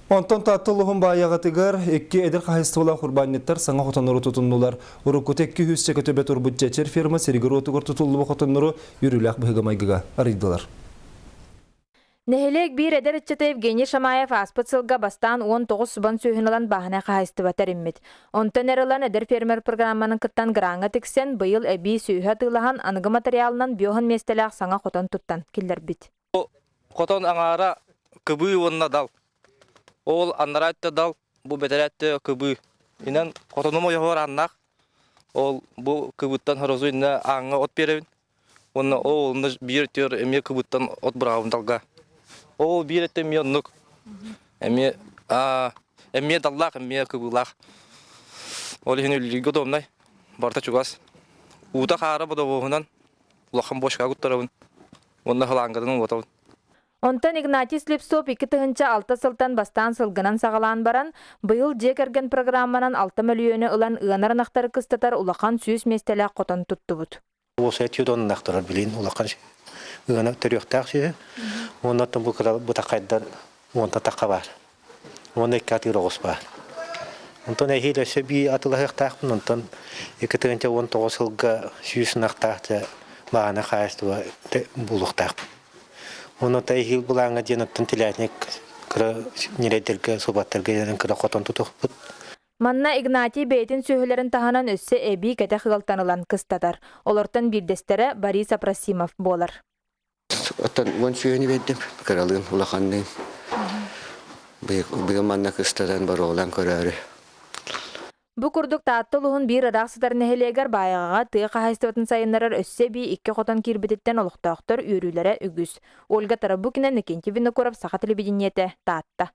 Онтон таттылығын баяғатығар, екі әдір қайыстығылан құрбанеттер саңа қотаныры тұтыннулар. Ұрыққыт 200 көтөбе тұрбыт жәчер ферма серігір отығыр тұтылығы қотаныры үріләқ бұғымайғыға арыйдылар. Нехелек бир эдер иччете Евгений Шамаев аспыцылга бастан 19 субан сүйхінылан бағына қағайсты батар иммит. Онтан әрілан эдер фермер программанын кыттан гранға тіксен бұйыл әбі сүйхі тылаған анығы материалынан биохан местелек саңа қотан тұттан келдер бит. Қотан аңара күбі онына дал. Ол аннаратты дал, бұл бетеретті күбі. Инен қотаным ойығыр аннақ. Ол бұл күбіттан хорозу инне аңға от беревін. Оны олны бір төр әме күбіттан от бұрағын далға. Ол bir ettim yonluk. Emme dallak, emme kıbılak. Ol hen ülgü domnay. Barta çugas. Uta xara bu da boğunan. Ulaqan boşqa guttarabın. Onda halangadın otavın. Ontan Ignatiy Slipsop 2006 sıltan bastan sılgınan sağalan baran, bıyıl jekergen programmanan 6 milyonu ılan ığanar naqtarı kıstatar ulaqan süyüs mestelek qotan tuttu bud. Осы этюдон нақтырар билин улакан гана төрөктак ше. Ондан бу кыра бу такайдар онда такка бар. Онда катыр огос бар. Онтон эхиле себи атылахтак онтон 2019 жылга сүйүс нактакта баана кайстыва булуктак. Оны тайхил булаңа денаттын тилятник кыра нелеттерге собаттарга кыра котон тутуп. Манна Игнатий бейтин сөһөлөрүн таханан өссө эби кете хыгалтанылан кыстатар. Олортон бирдестере Борис Апрасимов болар. Оттан вон сүйөни беддим, каралын улаханны. Быйыл манна кыстатан бар оğlan көрөрү. Бу курдук тааттылуһун бир араксытар нехелегер баягага тыга хайстыбытын сайыннарар өссө би 2 котон кирбититтен олуктаактар үйрүлөрө үгүс. Ольга Тарабукина Никентьевна Винокуров, Саха телевидениете, Таатта.